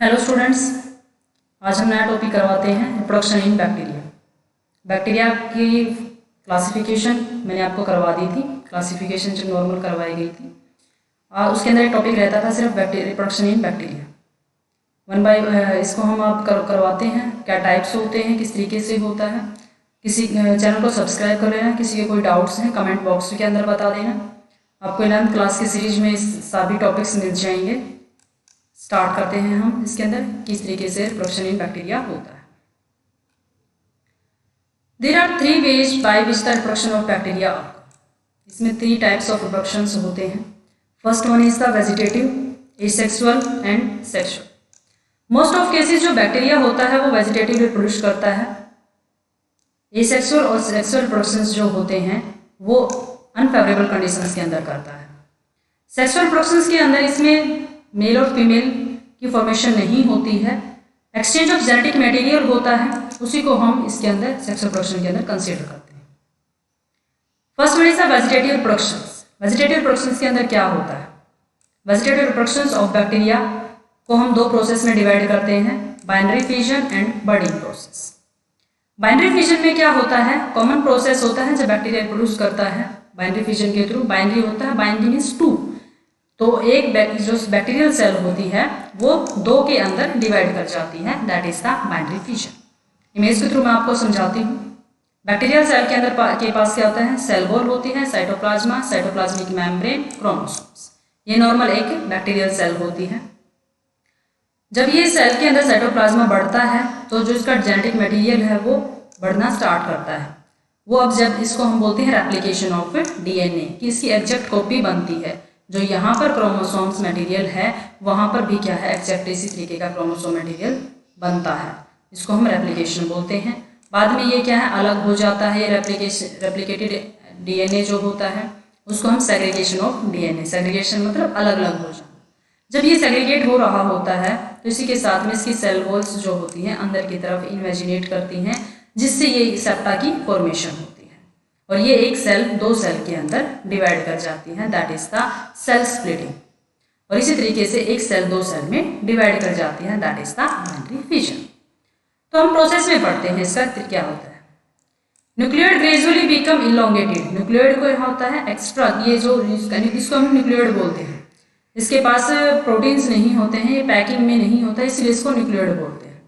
Hello students, आज हम नया टॉपिक करवाते हैं रिप्रोडक्शन इन बैक्टीरिया। बैक्टीरिया की क्लासिफिकेशन मैंने आपको करवा दी थी। क्लासिफिकेशन जो नॉर्मल करवाई गई थी उसके अंदर एक टॉपिक रहता था सिर्फ reproduction in bacteria. One by इसको हम आप करवाते हैं, क्या टाइप्स होते हैं, किस तरीके से होता है। किसी चैनल को सब्सक्राइब कर लेना। किसी के कोई डाउट्स हैं कमेंट बॉक्स के अंदर बता देना। आपको 11th क्लास की सीरीज में सभी टॉपिक्स मिल जाएंगे। स्टार्ट करते हैं हम इसके अंदर किस तरीके से रिप्रोडक्शन इन बैक्टीरिया होता है। There are 3 ways by which the reproduction of bacteria occur. इसमें 3 टाइप्स ऑफ रिप्रोडक्शंस होते हैं। First one is the vegetative, asexual and sexual. Most of cases जो बैक्टीरिया होता है वो वेजिटेटिव रिप्रोड्यूस करता है। एसेक्सुअल और सेक्सुअल रिप्रोडक्शंस जो होते हैं वो अनफेवरेबल कंडीशंस के अंदर करता है। सेक्सुअल रिप्रोडक्शंस के अंदर इसमें मेल और फीमेल की फॉर्मेशन नहीं होती है, एक्सचेंज ऑफ जेनेटिक मटेरियल होता है, उसी को हम इसके अंदर सेक्सुअल प्रोडक्शन के अंदर कंसीडर करते हैं। First one is the vegetative reproductions. Vegetative reproductions के अंदर क्या होता है? वेजिटेटिव रिप्रोडक्शंस ऑफ बैक्टीरिया को हम 2 प्रोसेस में डिवाइड करते हैं, binary fission and budding process. Binary fission में क्या होता है? कॉमन प्रोसेस होता है जब बैक्टीरिया प्रोड्यूस करता है बाइनरी फिजन के थ्रू। बाइनरी होता है, बाइनरी मीन्स 2, तो एक जो बैक्टीरियल सेल होती है वो 2 के अंदर डिवाइड कर जाती है, that is the binary fission. Image के थ्रू मैं आपको समझाती हूँ। बैक्टीरियल सेल के अंदर के पास क्या होता है? सेल वॉल होती है, साइटोप्लाज्मा, साइटोप्लाज्मिक मेम्ब्रेन, क्रोमोसोम्स। ये नॉर्मल एक बैक्टीरियल सेल होती है। जब ये सेल के अंदर साइटोप्लाज्मा बढ़ता है तो जो इसका जेनेटिक मटेरियल है वो बढ़ना स्टार्ट करता है। वो अब जब इसको हम बोलते हैं रेप्लिकेशन ऑफ डीएनए, कि इसकी एग्जैक्ट कॉपी बनती है। जो यहाँ पर क्रोमोसोम्स मटेरियल है वहाँ पर भी क्या है? एग्जैक्ट इसी तरीके का क्रोमोसोम मटेरियल बनता है। इसको हम रेप्लिकेशन बोलते हैं। बाद में ये क्या है? अलग हो जाता है। ये रेप्लिकेटेड डीएनए जो होता है उसको हम सेग्रीगेशन ऑफ डीएनए, सेग्रीगेशन मतलब अलग अलग हो जाना। जब ये सेग्रीगेट हो रहा होता है तो इसी के साथ में इसकी सेल वॉल्स जो होती हैं अंदर की तरफ इन्वेजिनेट करती हैं, जिससे ये सेप्टा की फॉर्मेशन होती है और ये एक सेल 2 सेल के अंदर डिवाइड कर जाती है, that is the cell splitting. और इसी तरीके से एक सेल 2 सेल में डिवाइड कर जाती है, that is the binary fission. तो हम प्रोसेस में पढ़ते हैं इसका क्या होता है। Nucleoid gradually become elongated. Nucleoid को यहाँ होता है एक्स्ट्रा, ये जो इसको हम न्यूक्लियोइड बोलते हैं। इसके पास प्रोटीन्स नहीं होते हैं, ये पैकिंग में नहीं होता है, इसलिए इसको न्यूक्लियोइड बोलते हैं।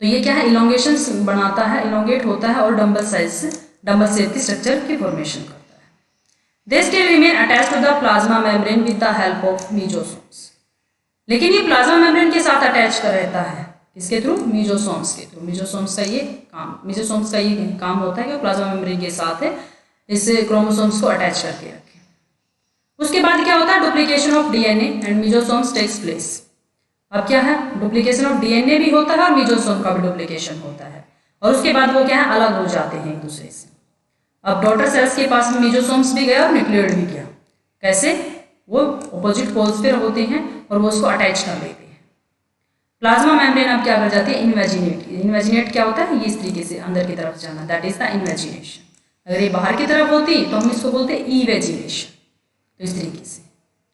तो ये क्या है? इलोंगेशन बनाता है, इलोंगेट होता है और डम्बल शेप की स्ट्रक्चर की फॉर्मेशन करता है। They still remain attached to the plasma membrane with the help of mesosomes. लेकिन ये प्लाज्मा मेम्ब्रेन के साथ अटैच कर रहता है, किसके थ्रू? मीजोसोम्स के थ्रू। मीजोसोम्स का ये काम होता है कि प्लाज्मा मेम्ब्रेन के साथ है इस क्रोमोसोम्स को अटैच करके रखे। उसके बाद क्या होता है? Duplication of DNA and mesosomes takes place. अब क्या है? डुप्लीकेशन ऑफ डीएनए भी होता है और मीजोसोम का भी डुप्लीकेशन होता है और उसके बाद वो क्या है? अलग हो जाते हैं एक दूसरे से। अब डॉटर सेल्स के पास में मीजोसोम्स भी गया और न्यूक्लियोइड भी गया। कैसे? वो ऑपोजिट पोल्स पे होते हैं और वो उसको अटैच कर लेते हैं। प्लाज्मा मेम्ब्रेन अब क्या कर जाती है? इन्वेजिनेट। इन्वेजिनेट क्या होता है? ये इस तरीके से अंदर की तरफ जाना, दैट इज द इन्वेजिनेशन। अगर ये बाहर की तरफ होती तो हम इसको बोलते हैं इवेजिनेशन। तो इस तरीके से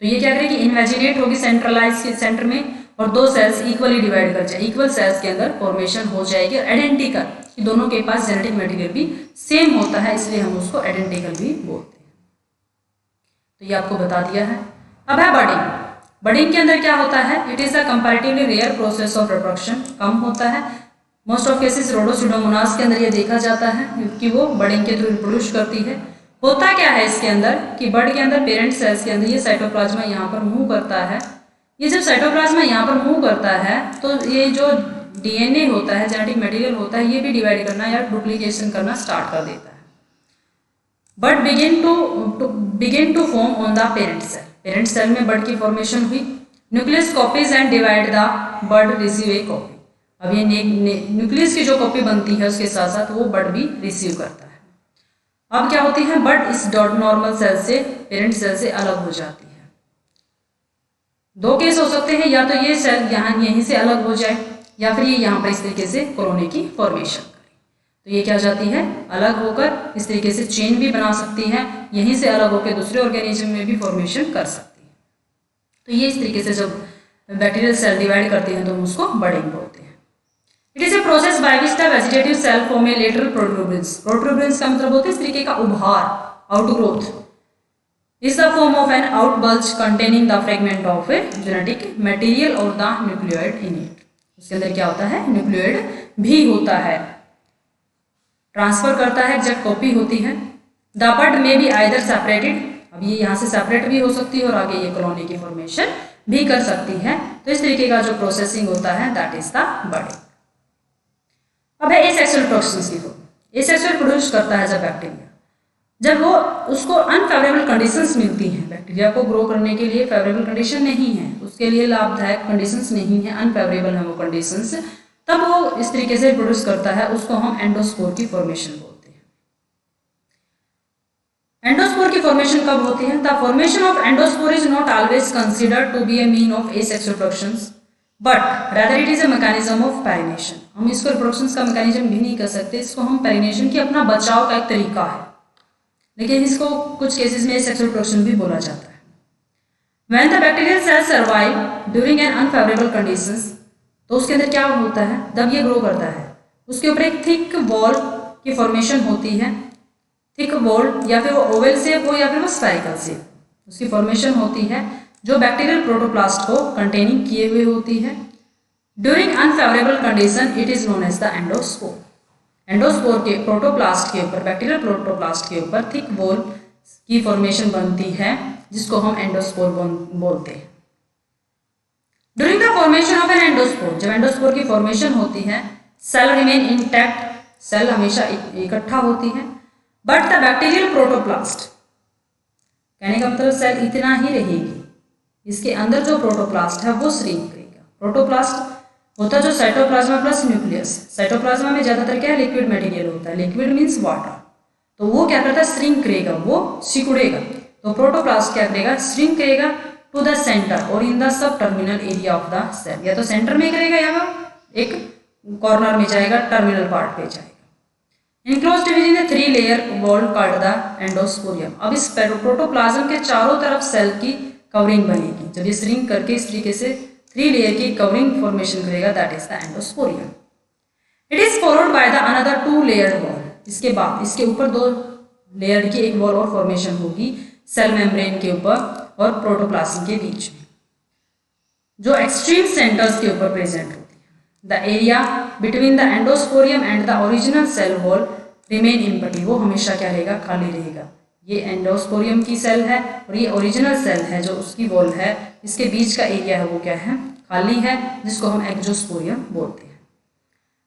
तो ये क्या करेगी? इन्वेजिनेट होगी सेंट्रलाइज के सेंटर में और 2 सेल्स इक्वली डिवाइड कर जाए, इक्वल सेल्स के अंदर फॉर्मेशन हो जाएगी आइडेंटिकल, कि दोनों के पास जेनेटिक मटेरियल भी सेम होता है, इसलिए हम उसको आइडेंटिकल भी बोलते हैं। तो ये आपको बता दिया है। अब है बडिंग। बडिंग के अंदर क्या होता है? It is the comparatively rare process of reproduction. कम होता है। मोस्ट ऑफ केसेस रोडोस्यूडोमोनास के अंदर ये देखा जाता है क्योंकि वो बडिंग के थ्रू रिप्रोड्यूस करती है। होता क्या है इसके अंदर कि बड के अंदर पेरेंट सेल्स के अंदर ये साइटोप्लाज्मा यहाँ पर मूव करता है। ये जब साइटोप्लाज्मा यहाँ पर मूव करता है तो ये जो डीएनए होता है, जेनेटिक मटेरियल होता है, ये भी डिवाइड करना या डुप्लीकेशन करना स्टार्ट कर देता है। Bud begin to form on the parent cell. Parent cell में बड की फॉर्मेशन हुई। Nucleus copies and divide the bud receive a copy. अब ये न्यूक्लियस की जो कॉपी बनती है उसके साथ साथ वो बड भी रिसीव करता है। अब क्या होती है? बड इस नॉर्मल सेल से, पेरेंट सेल से अलग हो जाती है। 2 केस हो सकते हैं, या तो ये सेल यहीं से अलग हो जाए या फिर ये यहाँ पर इस तरीके से कॉलोनी की फॉर्मेशन करे। तो ये क्या हो जाती है? अलग होकर इस तरीके से चेन भी बना सकती है, यहीं से अलग होकर दूसरे ऑर्गेनिज्म में भी फॉर्मेशन कर सकती है। तो ये इस तरीके से जब बैक्टीरियल सेल डिवाइड करती हैं तो हम उसको बडिंग बोलते हैं। It is a process by which the vegetative cell form a lateral protuberance. Protuberance का मतलब होता है इस तरीके का उभार, outgrowth. Is the form of an outbulge containing the fragment of a genetic material और द न्यूक्लियोइड इन इट। उसके अंदर क्या होता है, न्यूक्लियोइड भी होता है, ट्रांसफर करता है, एग्जैक्ट कॉपी होती है। द बड में बी आइदर सेपरेटेड, अब ये यहाँ से सेपरेट भी हो सकती है और आगे ये कॉलोनी की फॉर्मेशन भी कर सकती है। तो इस तरीके का जो प्रोसेसिंग होता है दैट इज द बडिंग। अब है एसेक्सुअल प्रोडक्शंस की फॉर्म। एसेक्सुअल प्रोड्यूस करता है जब बैक्टीरिया, जब वो उसको अनफेवरेबल कंडीशंस मिलती हैं, बैक्टीरिया को ग्रो करने के लिए फेवरेबल कंडीशन नहीं है, उसके लिए लाभदायक कंडीशंस नहीं है, अनफेवरेबल है वो कंडीशंस, तब वो इस तरीके से प्रोड्यूस करता है, उसको हम एंडोस्पोर की फॉर्मेशन बोलते हैं। एंडोस्पोर की फॉर्मेशन कब होती है? The formation of endospore is not always considered to be a mean of asexual productions but rather it is a mechanism of perennation. हम इसको रिप्रोडक्शन का मैकेनिज्म भी नहीं कर सकते, इसको हम पेरिनेशन की अपना बचाव का एक तरीका है, लेकिन इसको कुछ केसेस में सेक्सुअल प्रोडक्शन भी बोला जाता है। When the bacterial cells survive during an unfavorable conditions, तो उसके अंदर क्या होता है, जब ये ग्रो करता है उसके ऊपर एक थिक वॉल की फॉर्मेशन होती है। थिक वॉल या फिर वो ओवल शेप हो या फिर वो स्फेरिकल शेप, उसकी फॉर्मेशन होती है जो बैक्टीरियल प्रोटोप्लास्ट को कंटेनिंग किए हुए होती है। During unfavourable condition it is known as the endospore. Endospore के प्रोटोप्लास्ट के ऊपर, बैक्टीरियल प्रोटोप्लास्ट के ऊपर थिक वॉल की फॉर्मेशन बनती है जिसको हम एंडोस्पोर बोलते हैं। During the formation of an endospore, जब एंडोस्पोर की फॉर्मेशन होती है, सेल रिमेन इंटैक्ट, सेल हमेशा इकट्ठा होती है, बट द बैक्टीरियल प्रोटोप्लास्ट, कहने का मतलब सेल इतना ही रहेगी, इसके अंदर जो प्रोटोप्लास्ट है वो श्रिंक करेगा। प्रोटोप्लास्ट होता है जो साइटोप्लाज्मा प्लस न्यूक्लियस। साइटोप्लाज्मा में ज्यादातर क्या है, लिक्विड मटेरियल होता है, लिक्विड मींस वाटर, तो वो क्या करता है, श्रिंक करेगा, वो सिकुड़ेगा। तो प्रोटोप्लास्ट क्या करेगा, श्रिंक करेगा टू द सेंटर और in the sub terminal area of the cell, या तो सेंटर में करेगा या एक कॉर्नर में जाएगा, टर्मिनल पार्ट पे जाएगा। Enclosed within the 3 layer wall called the endosporium. अब इस प्रोटोप्लाज्म के चारों तरफ सेल की कवरिंग बनेगी, जब ये श्रिंक करके इस तरीके से 3 लेयर की कवरिंग फॉर्मेशन करेगा, that is the endosporium. It is followed by the another 2 layered wall. इसके बाद इसके ऊपर 2 लेयर की एक वॉल और फॉर्मेशन होगी सेल मेम्ब्रेन के ऊपर और प्रोटोप्लाज्म के बीच में, जो एक्सट्रीम सेंटर्स के ऊपर प्रेजेंट होती है। The area between the endosporium and the original cell wall remain empty, वो हमेशा क्या रहेगा, खाली रहेगा। ये एंडोस्पोरियम की सेल है और ये ओरिजिनल सेल है जो उसकी वॉल है, इसके बीच का एरिया है वो क्या है, खाली है, जिसको हम एक्सोस्पोरियम बोलते हैं।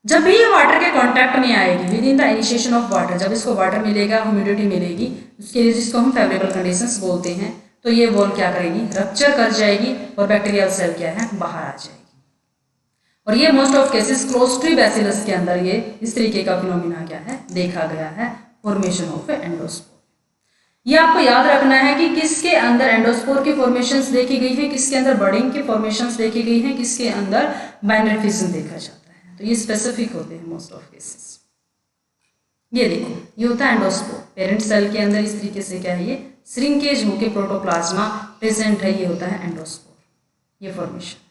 जब भी ये वाटर के कांटेक्ट में आएगी, with in the initiation of water, जब इसको वाटर मिलेगा, ह्यूमिडिटी मिलेगी, उसके लिए जिसको हम फेवरेबल कंडीशंस बोलते हैं, तो ये वॉल क्या करेगी, रप्चर कर जाएगी और बैक्टीरियल सेल क्या है, बाहर आ जाएगी। और ये मोस्ट ऑफ केसेस क्लोस्ट्रीबैसिलस के अंदर ये इस तरीके का फिनोमिना क्या है, देखा गया है, फॉर्मेशन ऑफ एंडोस्पोर। ये आपको याद रखना है कि किसके अंदर एंडोस्पोर की फॉर्मेशंस देखी गई है, किसके अंदर बडिंग की फॉर्मेशंस देखी गई है, किसके अंदर बाइनरी फिजन देखा जाता है। तो ये स्पेसिफिक होते हैं मोस्ट ऑफ केसेस। ये देखो, ये होता है एंडोस्पोर। पेरेंट सेल के अंदर इस तरीके से क्या है, ये श्रिंकेज होकर प्रोटोप्लाज्मा प्रेजेंट है, ये होता है एंडोस्पोर, ये फॉर्मेशन।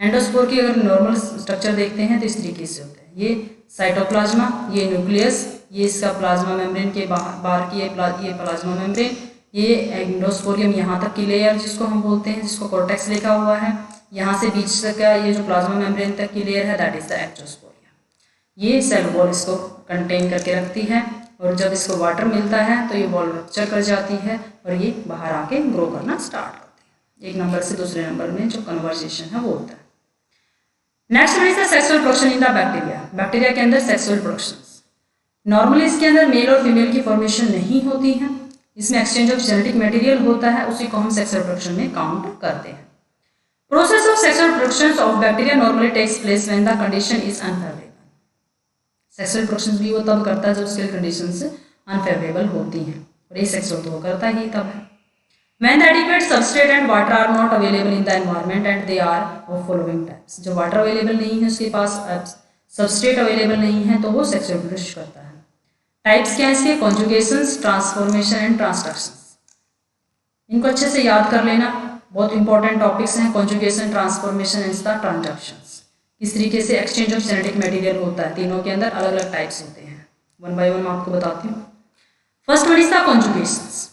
एंडोस्पोर की अगर नॉर्मल स्ट्रक्चर देखते हैं तो इस तरीके से होता है, ये साइटोप्लाज्मा, ये न्यूक्लियस, ये इसका प्लाज्मा मेम्ब्रेन के बाहर की ये प्लाज्मा मेम्ब्रेन, ये एंडोस्पोरियम यहाँ तक की लेयर जिसको हम बोलते हैं, जिसको कॉर्टेक्स लिखा हुआ है, यहाँ से बीच तक का ये जो प्लाज्मा मेम्ब्रेन तक की लेयर है दैट इज द एक्सोस्पोरियम। ये सेल वॉल इसको कंटेन करके रखती है और जब इसको वाटर मिलता है तो ये वॉल रप्चर कर जाती है और ये बाहर आके ग्रो करना स्टार्ट करती है। एक नंबर से दूसरे नंबर में जो कन्वर्जेशन है वो होता है। Next one is the sexual production in the bacteria. Bacteria के अंदर सेक्सुअल प्रोडक्शन, नॉर्मली इसके अंदर मेल और फीमेल की फॉर्मेशन नहीं होती है, इसमें एक्सचेंज ऑफ जेनेटिक मटेरियल होता है, उसी को हम सेक्सुअल प्रोडक्शन में काउंट करते हैं। Process of sexual production of bacteria normally takes place when the condition is unfavourable. Sexual production भी वो तब करता है जब उसके कंडीशंस अनफेवरेबल होती हैं, और ये सेक्सुअल तो वो करता ही तब है। When the adequate substrate and water are not available in the environment and they are of following types, जो वाटर अवेलेबल नहीं है, उसके पास सबस्ट्रेट अवेलेबल नहीं है, तो वो सेक्सुअल प्रोडक्शन करता है। टाइप्स क्या है इसके, कॉन्जुगेशंस, ट्रांसफॉर्मेशन एंड ट्रांसडक्शंस। इनको अच्छे से याद कर लेना। बहुत इंपॉर्टेंट टॉपिक्स हैं, conjugation, transformation and the transactions. किस तरीके से एक्सचेंज ऑफ जेनेटिक मटेरियल होता है, तीनों के अंदर अलग अलग टाइप्स होते हैं। वन बाय वन मैं आपको बताती हूँ। First one is the conjugations.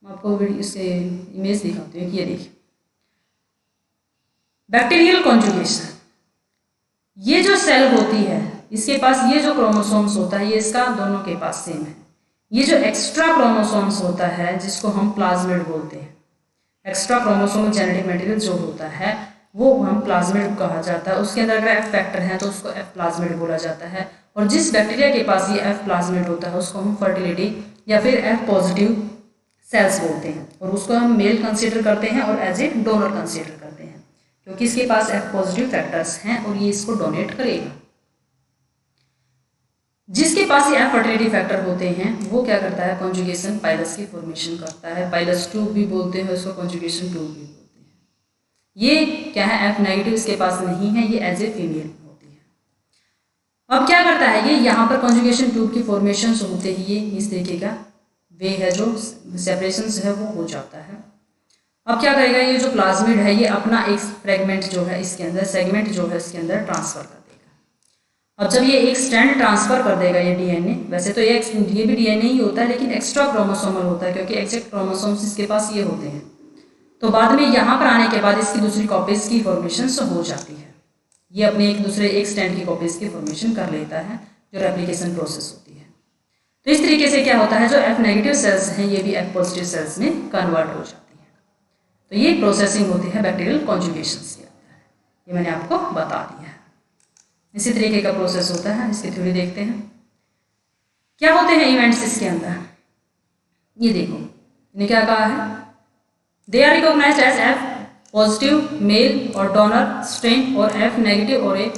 मैं आपको इससे इमेज दिखाती हूँ कि ये देखिए, बैक्टीरियल कॉन्जुगेशन। ये जो सेल होती है इसके पास ये जो क्रोमोसोम्स होता है ये इसका दोनों के पास सेम है। ये जो एक्स्ट्रा क्रोमोसोम्स होता है जिसको हम प्लाज्मिड बोलते हैं, एक्स्ट्रा क्रोमोसोम जेनेटिक मटेरियल जो होता है वो हम प्लाज्मिड कहा जाता है। उसके अंदर अगर एफ फैक्टर है तो उसको एफ प्लाज्मिड बोला जाता है। और जिस बैक्टीरिया के पास ये एफ प्लाज्मिड होता है उसको हम फर्टिलिटी या फिर एफ पॉजिटिव सेल्स बोलते हैं, और उसको हम मेल कंसीडर करते हैं और एज ए डोनर कंसीडर करते हैं, क्योंकि इसके पास एफ पॉजिटिव फैक्टर्स हैं और ये इसको डोनेट करेगा। जिसके पास ये एफ फर्टिलिटी फैक्टर होते हैं वो क्या करता है, कॉन्जुगेशन पाइलस की फॉर्मेशन करता है। पाइलस ट्यूब भी बोलते हैं उसको, कॉन्जुगेशन ट्यूब भी बोलते हैं। ये क्या है, एफ नेगेटिव इसके पास नहीं है, ये एज ए फीमेल होती है। अब क्या करता है ये, यहाँ पर कॉन्जुगेशन ट्यूब की फॉर्मेशन होते ही ये इस तरीके का वे है जो सेपरेशन है वो हो जाता है। अब क्या करेगा, ये जो प्लाज्मिड है ये अपना एक फ्रेगमेंट जो है इसके अंदर, सेगमेंट जो है इसके अंदर ट्रांसफर कर देगा। अब जब ये एक स्ट्रैंड ट्रांसफर कर देगा ये डीएनए, वैसे तो ये भी डीएनए ही होता है लेकिन एक्स्ट्रा क्रोमोसोमल होता है क्योंकि एग्जैक्ट क्रोमोसोम्स इसके पास ये होते हैं। तो बाद में यहाँ पर आने के बाद इसकी दूसरी कॉपीज की फॉर्मेशन हो जाती है। ये अपने एक दूसरे एक स्ट्रैंड की कॉपीज की फॉर्मेशन कर लेता है जो रेप्लिकेशन प्रोसेस होती है। तो इस तरीके से क्या होता है, जो एफ नेगेटिव सेल्स हैं ये भी एफ पॉजिटिव सेल्स में कन्वर्ट हो जाती हैं। तो ये प्रोसेसिंग होती है बैक्टीरियल कॉन्जुगेशन के अंदर, ये मैंने आपको बता दिया है। इसी तरीके का प्रोसेस होता है, इसकी थ्योरी देखते हैं। क्या होते हैं इवेंट्स इसके अंदर, ये देखो इन्हें क्या कहा है, they are recognised as F positive male और डोनर स्ट्रेन और एफ नेगेटिव और ए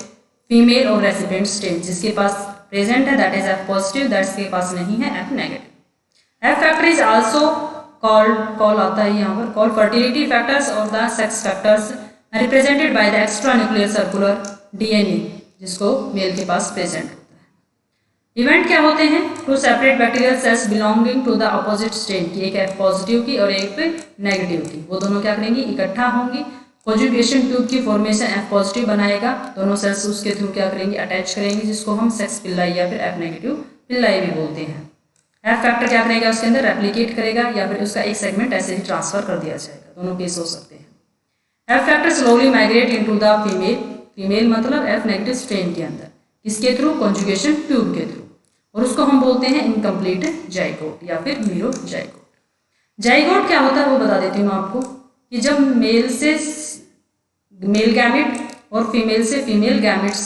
फीमेल और रेसिपिएंट स्ट्रेन। जिसके पास प्रेजेंट है that is F positive, that के पास नहीं है F negative. F factor is also call आता है यहाँ पर, कॉल फर्टिलिटी फैक्टर्स और the sex factors represented by the extra nuclear circular DNA जिसको मेल के पास प्रेजेंट होता है। इवेंट क्या होते हैं, two separate bacterial cells belonging to the opposite strain की, एक एफ पॉजिटिव की और एक नेगेटिव की, वो दोनों क्या करेंगी, इकट्ठा होंगी। कॉन्जुगेशन ट्यूब की फॉर्मेशन एफ पॉजिटिव बनाएगा, दोनों सेल्स उसके थ्रू क्या करेंगी, अटैच करेंगे, जिसको हम सेक्स पिल्लाई या फिर एफ नेगेटिव पिल्लाई भी बोलते हैं। एफ फैक्टर क्या करेगा, उसके अंदर रेप्लिकेट करेगा या फिर उसका एक सेगमेंट ऐसे ही ट्रांसफर कर दिया जाएगा, दोनों केस हो सकते हैं। F factor slowly migrate into the female, female मतलब एफ नेगेटिव स्ट्रेन के अंदर, किसके थ्रू, कॉन्जुगेशन ट्यूब के थ्रू, और उसको हम बोलते हैं इनकम्प्लीट जाइगोट या फिर मीरो जाइगोट। जाइगोट क्या होता है वो बता देती हूँ आपको, कि जब मेल से मेल गैमेट और फीमेल से फीमेल गैमेट्स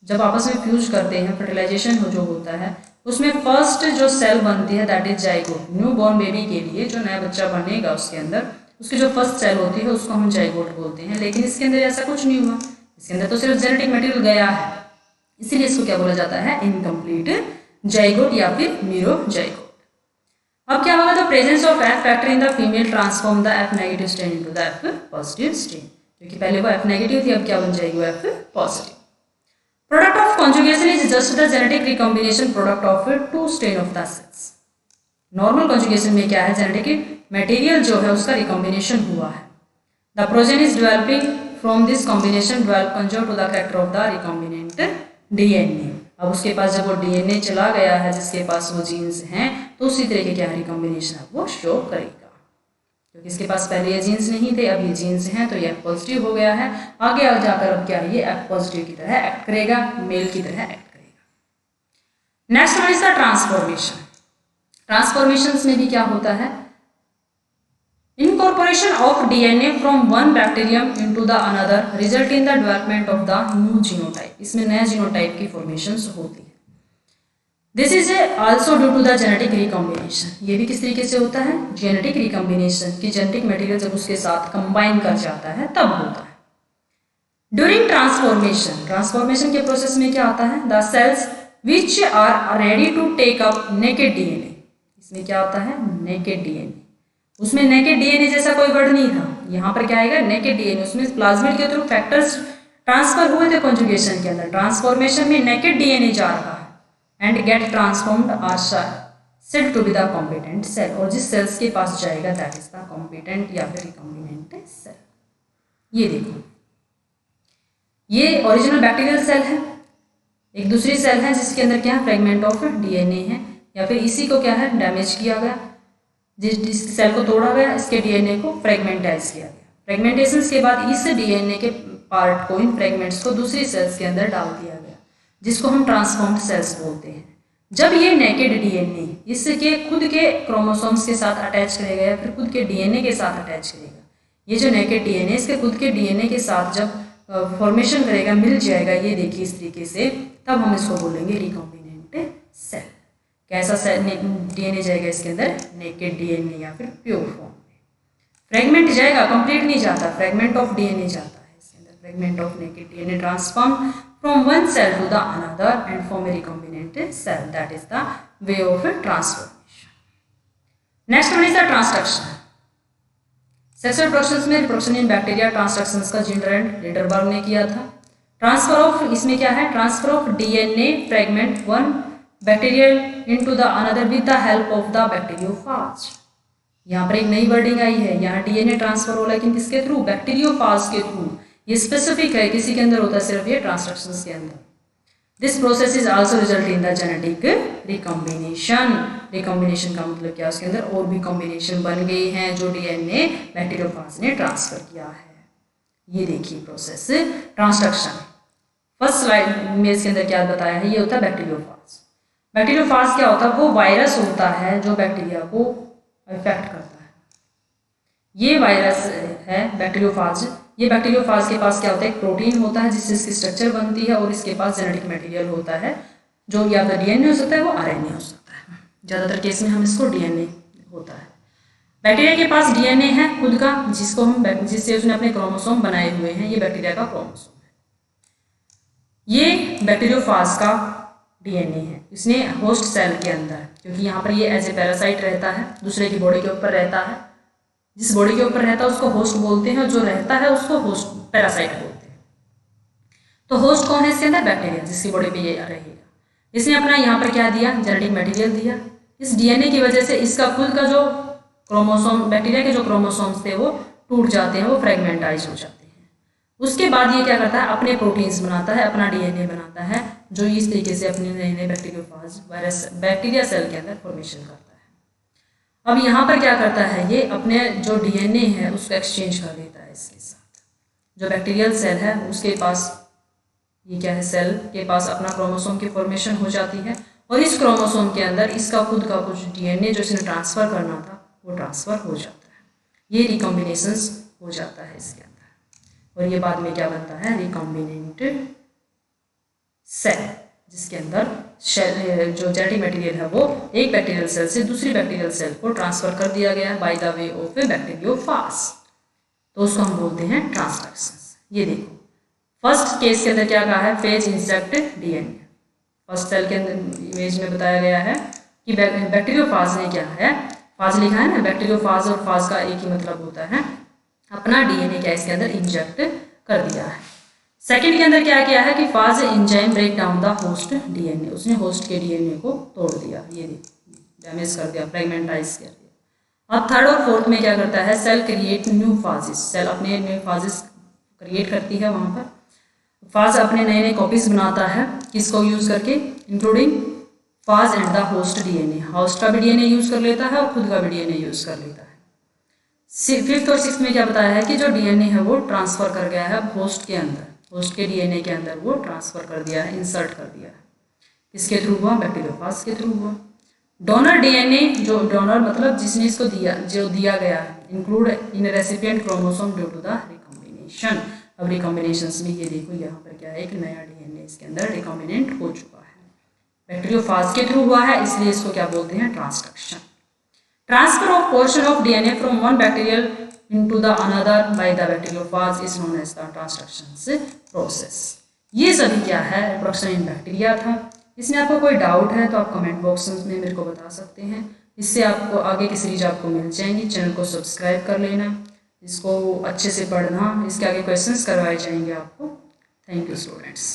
जब आपस में फ्यूज करते हैं, फर्टिलाइजेशन जो होता है, उसमें फर्स्ट जो सेल बनती है that is zygote. New born baby के लिए जो नया बच्चा बनेगा उसके अंदर उसकी जो फर्स्ट सेल होती है उसको हम जाइगोट बोलते हैं। लेकिन इसके अंदर ऐसा कुछ नहीं हुआ, इसके अंदर तो सिर्फ जेनेटिक मटेरियल गया है, इसीलिए इसको क्या बोला जाता है, इनकम्प्लीट जाइगोट या फिर मीरो जाइगोट। अब क्या होगा, the presence of F factor in the female transform the F negative strain into the F positive strain, क्योंकि पहले वो एफ नेगेटिव थी, अब क्या बन जाएगी, वो F positive. Product of conjugation is just the genetic recombination product of two strain of the cells. Normal conjugation में क्या है, जेनेटिक मटेरियल जो है उसका रिकॉम्बिनेशन हुआ है। The progeny is developing from this combination develop conserve to the character of the recombinant DNA. अब उसके पास जब वो डीएनए चला गया है जिसके पास वो जीन्स हैं, तो उसी तरह के क्या रिकॉम्बिनेशन है वो शो करेगा, क्योंकि इसके पास पहले ये जीन्स नहीं थे, अब ये जीन्स हैं तो ये एफ पॉजिटिव हो गया है। आगे जाकर अब क्या ये एफ पॉजिटिव की तरह एक्ट करेगा, मेल की तरह एक्ट करेगा। Next one is the transformation. Transformation में भी क्या होता है, incorporation of DNA from one bacterium into the another result in the development of the new genotype. इसमें नया जीनोटाइप की फॉर्मेशन होती है। This is also due to the genetic recombination. ये भी किस तरीके से होता है, जेनेटिक रिकॉम्बिनेशन की जेनेटिक मटेरियल जब उसके साथ कंबाइन कर जाता है तब होता है। ड्यूरिंग ट्रांसफॉर्मेशन, ट्रांसफॉर्मेशन के प्रोसेस में क्या होता है, the cells which are ready to take up naked DNA. इसमें क्या होता है, नेकेड डीएनए। उसमें नेकेड डीएनए जैसा कोई वर्ड नहीं था, यहाँ पर क्या आएगा, नेकेड डीएनए। उसमें प्लाज्मिड के थ्रू फैक्टर्स ट्रांसफर हुए थे कॉन्जुगेशन के अंदर, ट्रांसफॉर्मेशन में नेकेड डीएनए जा रहा है and get transformed are said to be the competent cell, और जिस सेल्स के पास जाएगा दैट इज द कॉम्पिटेंट या फिर रिकॉम्बिनेंट सेल। ये देखो, ये ओरिजिनल बैक्टीरियल सेल है, एक दूसरी सेल है जिसके अंदर क्या है, फ्रेगमेंट ऑफ डीएनए है, या फिर इसी को क्या है, डैमेज किया गया, जिस सेल को तोड़ा गया, इसके डीएनए को फ्रेगमेंटाइज किया गया। फ्रेगमेंटेशन के बाद इस डीएनए के पार्ट को, इन फ्रेगमेंट्स को दूसरी सेल्स के अंदर डाल दिया गया, जिसको हम ट्रांसफॉर्म्ड सेल्स बोलते हैं। जब ये नेकेड डीएनए इसके खुद के क्रोमोसोम्स के साथ अटैच करेगा या फिर खुद के डीएनए के साथ अटैच करेगा, ये जो नेकेड डीएनए इसके खुद के डीएनए के साथ जब फॉर्मेशन करेगा, मिल जाएगा, ये देखिए इस तरीके से, तब हम इसको बोलेंगे रिकॉम्बिनेंट सेल। कैसा सेल डीएनए जाएगा इसके अंदर, नेकेड डीएनए या फिर प्योर फॉर्म में। फ्रेगमेंट जाएगा, कंप्लीट नहीं जाता, फ्रेगमेंट ऑफ डीएनए जाता है इसके अंदर, fragment of naked DNA transform from one cell to the another and form a recombinant cell. That is the way of transformation. Next one is the transduction. Sexual reproductions में reproduction in bacteria transductions का लिंडरबर्ग ने किया था। Transfer of, इसमें क्या है, transfer of DNA fragment one bacterial into the another with the help of the bacteriophage. यहाँ पर एक नई वर्डिंग आई है, यहाँ डीएनए ट्रांसफर हो, लेकिन किसके थ्रू, बैक्टीरियोफाज के थ्रू। ये स्पेसिफिक है, किसी के अंदर होता है सिर्फ ये ट्रांसड्रक्शंस के अंदर। This process is also result in the genetic recombination. Recombination का मतलब क्या, उसके अंदर और भी कॉम्बिनेशन बन गई हैं जो डीएनए बैक्टीरियोफाज ने ट्रांसफर किया है। ये देखिए प्रोसेस ट्रांसडक्शन। फर्स्ट स्लाइड में इसके अंदर क्या बताया है, ये होता है बैक्टीरियोफाज। बैक्टीरियोफाज क्या होता है, वो वायरस होता है जो बैक्टीरिया को अफेक्ट करता है। ये वायरस है बैक्टीरियोफाज। ये बैक्टीरियोफाज के पास क्या होता है, एक प्रोटीन होता है जिससे इसकी स्ट्रक्चर बनती है, और इसके पास जेनेटिक मटेरियल होता है जो या तो डीएनए हो सकता है, वो आरएनए हो सकता है। ज़्यादातर केस में हम इसको डीएनए होता है। बैक्टीरिया के पास डीएनए है खुद का, जिसको हम जिससे उसने अपने क्रोमोसोम बनाए हुए हैं, ये बैक्टीरिया का क्रोमोसोम है। ये बैक्टीरियोफाज का डीएनए है, इसने होस्ट सेल के अंदर, क्योंकि यहाँ पर ये एज ए पैरासाइट रहता है, दूसरे की बॉडी के ऊपर रहता है। जिस बॉडी के ऊपर रहता है उसको होस्ट बोलते हैं, जो रहता है उसको होस्ट पैरासाइट बोलते हैं। तो होस्ट कौन है इसके अंदर, बैक्टीरिया, जिसकी बॉडी पे ये रहेगा। इसने अपना यहाँ पर क्या दिया, जेनेटिक मटेरियल दिया। इस डीएनए की वजह से इसका खुद का जो क्रोमोसोम, बैक्टीरिया के जो क्रोमोसोम्स थे वो टूट जाते हैं, वो फ्रेगमेंटाइज हो जाते हैं। उसके बाद ये क्या करता है, अपने प्रोटीन्स बनाता है, अपना डीएनए बनाता है, जो इस तरीके से अपने नए नए बैक्टीरियोफाज वायरस बैक्टीरिया सेल के अंदर फॉर्मेशन करता है। अब यहाँ पर क्या करता है, ये अपने जो डीएनए है उसको एक्सचेंज कर देता है इसके साथ। जो बैक्टीरियल सेल है उसके पास ये क्या है, सेल के पास अपना क्रोमोसोम की फॉर्मेशन हो जाती है, और इस क्रोमोसोम के अंदर इसका खुद का कुछ डीएनए जो इसने ट्रांसफ़र करना था वो ट्रांसफ़र हो जाता है। ये रिकॉम्बिनेशंस हो जाता है इसके अंदर, और ये बाद में क्या बनता है, रिकॉम्बिनेंट सेल, जिसके अंदर जो जेनेटिक मटेरियल है वो एक बैक्टीरियल सेल से दूसरी बैक्टीरियल सेल को ट्रांसफर कर दिया गया by the way of A bacteriophage, तो उसको हम बोलते हैं ट्रांसडक्शंस। ये देखो फर्स्ट केस के अंदर क्या कहा है, phage insert DNA. First cell के अंदर इमेज में बताया गया है कि बैक्टीरियोफाज ने क्या है, फाज लिखा है ना, बैक्टीरियोफाज और फाज का एक ही मतलब होता है, अपना डीएनए क्या इसके अंदर इंजेक्ट कर दिया है। सेकंड के अंदर क्या किया है कि phage enzyme break down the host DNA, उसने होस्ट के डीएनए को तोड़ दिया, ये डैमेज कर दिया, फ्रेगमेंटाइज कर दिया। अब थर्ड और फोर्थ में क्या करता है, सेल क्रिएट न्यू फाजिस, सेल अपने न्यू फाजिस क्रिएट करती है, वहाँ पर फाज अपने नए नए कॉपीज बनाता है, किसको यूज करके, including phage and the host DNA, host का भी डीएनए यूज कर लेता है और खुद का भी डीएनए यूज कर लेता है। फिफ्थ और सिक्स्थ में क्या बताया है कि जो डीएनए है वो ट्रांसफर कर गया है होस्ट के अंदर, होस्ट के डीएनए के अंदर वो ट्रांसफर कर दिया है, इंसर्ट कर दिया है। किसके थ्रू हुआ, बैक्टीरियोफाज के थ्रू हुआ। डोनर डीएनए, जो डोनर मतलब जिसने इसको दिया, जो दिया गया है, include in recipient chromosome due to the recombination. अब रिकॉम्बिनेशंस में ये देखो यहाँ पर क्या है, एक नया डीएनए इसके अंदर रिकॉम्बिनेंट हो चुका है, बैक्टीरियोफाज के थ्रू हुआ है, इसलिए इसको क्या बोलते हैं, transduction. Transfer of portion of DNA from one bacterial into the another by the bacteriophage is known as the transduction process। ये सभी क्या है, रिप्रोडक्शन इन बैक्टीरिया था। इसमें आपको कोई डाउट है तो आप कमेंट बॉक्स में मेरे को बता सकते हैं, इससे आपको आगे की सीरीज आपको मिल जाएंगी। चैनल को सब्सक्राइब कर लेना, इसको अच्छे से पढ़ना, इसके आगे क्वेश्चंस करवाए जाएंगे आपको। Thank you students.